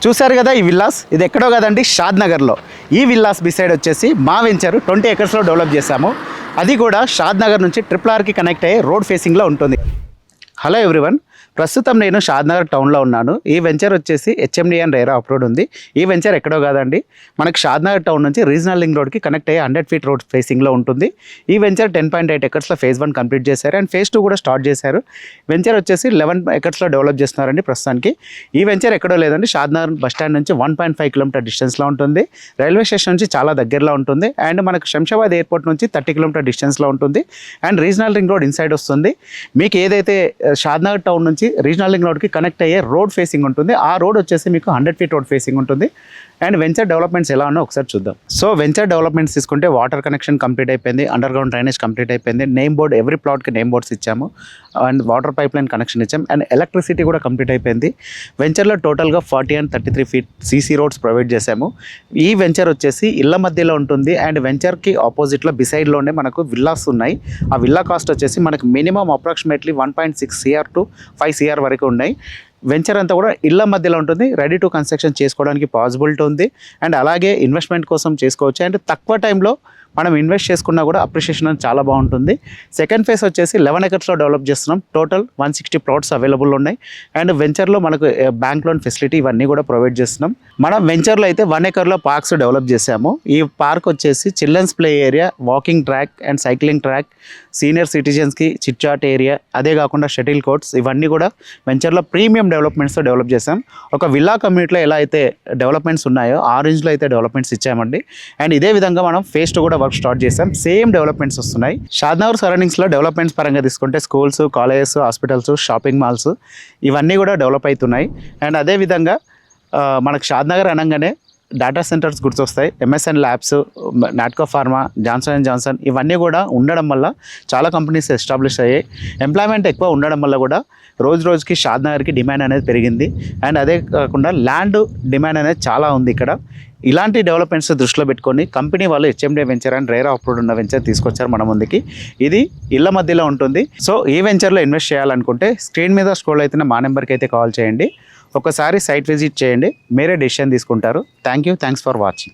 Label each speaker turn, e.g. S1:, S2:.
S1: చూశారు కదా ఈ విల్లాస్, ఇది ఎక్కడో కదండి, షాద్ నగర్లో. ఈ విల్లాస్ బిసైడ్ వచ్చేసి మా వెంచర్ 20 ఎకర్స్లో డెవలప్ చేశాము. అది కూడా షాద్ నగర్ నుంచి RRRకి కనెక్ట్ అయ్యే రోడ్ ఫేసింగ్లో ఉంటుంది. హలో ఎవ్రీవన్, ప్రస్తుతం నేను షాద్ నగర్ టౌన్లో ఉన్నాను. ఈ వెంచర్ వచ్చేసి HMD అండ్ రేరా అప్రూవ్డ్ ఉంది. ఈ వెంచర్ ఎక్కడో కాదండి, మనకి షాద్ నగర్ టౌన్ నుంచి రీజనల్ లింక్ రోడ్కి కనెక్ట్ అయ్యే 100 ఫీట్ రోడ్ ఫేసింగ్లో ఉంటుంది. ఈ వెంచర్ 10.8 ఎకర్స్లో ఫేజ్ 1 కంప్లీట్ చేశారు అండ్ ఫేజ్ 2 కూడా స్టార్ట్ చేశారు. వెంచర్ వచ్చేసి 11 ఎకర్స్లో డెవలప్ చేస్తున్నారండి ప్రస్తుతానికి. ఈ వెంచర్ ఎక్కడో లేదండి, షాద్ నగర్ బస్ స్టాండ్ నుంచి 1.5 కిలోమీటర్ డిస్టెన్స్లో ఉంటుంది. రైల్వే స్టేషన్ నుంచి చాలా దగ్గరలో ఉంటుంది అండ్ మనకు శంషాబాద్ ఎయిర్పోర్ట్ నుంచి 30 కిలోమీటర్ డిస్టెన్స్లో ఉంటుంది and regional ring road inside వస్తుంది. మీకు ఏదైతే షాద్ నగర్ టౌన్ నుంచి రీజనల్ రింగ్ రోడ్కి కనెక్ట్ అయ్యే రోడ్ ఫేసింగ్ ఉంటుంది, ఆ రోడ్ వచ్చేసి మీకు 100 ఫీట్ రోడ్ ఫేసింగ్ ఉంటుంది. అండ్ వెంచర్ డెవలప్మెంట్స్ ఎలా ఉన్నా ఒకసారి చూద్దాం. సో వెంచర్ డెవలప్మెంట్స్ తీసుకుంటే వాటర్ కనెక్షన్ కంప్లీట్ అయిపోయింది, అండర్ గ్రౌండ్ డ్రైనేజ్ కంప్లీట్ అయిపోయింది, నేమ్ బోర్డ్ ఎవ్రీ ప్లాట్కి నేమ్ బోర్డ్స్ ఇచ్చాము and water pipeline connection ఇచ్చాము అండ్ ఎలక్ట్రిసిటీ కూడా కంప్లీట్ అయిపోయింది. వెంచర్లో టోటల్గా 40 and 33 feet CC roads provide చేశాము. ఈ వెంచర్ వచ్చేసి ఇళ్ల మధ్యలో ఉంటుంది అండ్ వెంచర్కి ఆపోజిట్లో బిసైడ్లోనే మనకు విల్లాస్ ఉన్నాయి. ఆ విల్లా కాస్ట్ వచ్చేసి మనకు minimum approximately 1.6 CR to 5 CR వరకు ఉన్నాయి. వెంచర్ అంతా కూడా ఇళ్ల మధ్యలో ఉంటుంది, రెడీ టు కన్స్ట్రక్షన్ చేసుకోవడానికి పాసిబిలిటీ ఉంది అండ్ అలాగే ఇన్వెస్ట్మెంట్ కోసం చేసుకోవచ్చు అండ్ తక్కువ టైంలో మనం ఇన్వెస్ట్ చేసుకున్నా కూడా అప్రిషియేషన్ అని చాలా బాగుంటుంది. సెకండ్ ఫేజ్ వచ్చేసి 11 ఎకర్స్లో డెవలప్ చేస్తున్నాం. టోటల్ 160 ప్లాట్స్ అవైలబుల్ ఉన్నాయి అండ్ వెంచర్లో మనకు బ్యాంక్ లోన్ ఫెసిలిటీ ఇవన్నీ కూడా ప్రొవైడ్ చేస్తున్నాం. మనం వెంచర్లో అయితే 1 ఎకర్లో పార్క్స్ డెవలప్ చేసాము. ఈ పార్క్ వచ్చేసి children's play area, walking track and cycling track, senior సిటిజన్స్కి చిట్చాట్ ఏరియా, అదే కాకుండా షటిల్ కోర్ట్స్, ఇవన్నీ కూడా వెంచర్లో ప్రీమియం డెవలప్మెంట్స్తో డెవలప్ చేసాం. ఒక విల్లా కమ్యూనిటీలో ఎలా అయితే డెవలప్మెంట్స్ ఉన్నాయో ఆ రేంజ్లో అయితే డెవలప్మెంట్స్ ఇచ్చామండి. అండ్ ఇదే విధంగా మనం ఫేజ్ 2 కూడా వర్క్ స్టార్ట్ చేసాం. సేమ్ డెవలప్మెంట్స్ వస్తున్నాయి. షాద్ నగర్ సరౌండింగ్స్లో డెవలప్మెంట్స్ పరంగా తీసుకుంటే schools, colleges, hospitals, shopping malls ఇవన్నీ కూడా డెవలప్ అవుతున్నాయి. అండ్ అదేవిధంగా మనకు షాద్ నగర్ అనగానే డేటా సెంటర్స్ గుర్తొస్తాయి. MSN labs, Natco pharma, Johnson and Johnson ఇవన్నీ కూడా ఉండడం వల్ల చాలా కంపెనీస్ ఎస్టాబ్లిష్ అయ్యాయి. ఎంప్లాయ్మెంట్ ఎక్కువ ఉండడం వల్ల కూడా రోజు రోజుకి షాద్ నగర్కి డిమాండ్ అనేది పెరిగింది అండ్ అదే కాకుండా ల్యాండ్ డిమాండ్ అనేది చాలా ఉంది ఇక్కడ. ఇలాంటి డెవలప్మెంట్స్ దృష్టిలో పెట్టుకొని కంపెనీ వాళ్ళు HMD venture and RERA approved ఉన్న వెంచర్ తీసుకొచ్చారు మన ముందుకి. ఇది ఇళ్ల మధ్యలో ఉంటుంది. సో ఈ వెంచర్లో ఇన్వెస్ట్ చేయాలనుకుంటే స్క్రీన్ మీద స్క్రోల్ అవుతున్న మా నెంబర్కి అయితే కాల్ చేయండి. ఒకసారి సైట్ విజిట్ చేయండి, మీరే డెసిషన్ తీసుకుంటారు. Thanks for watching.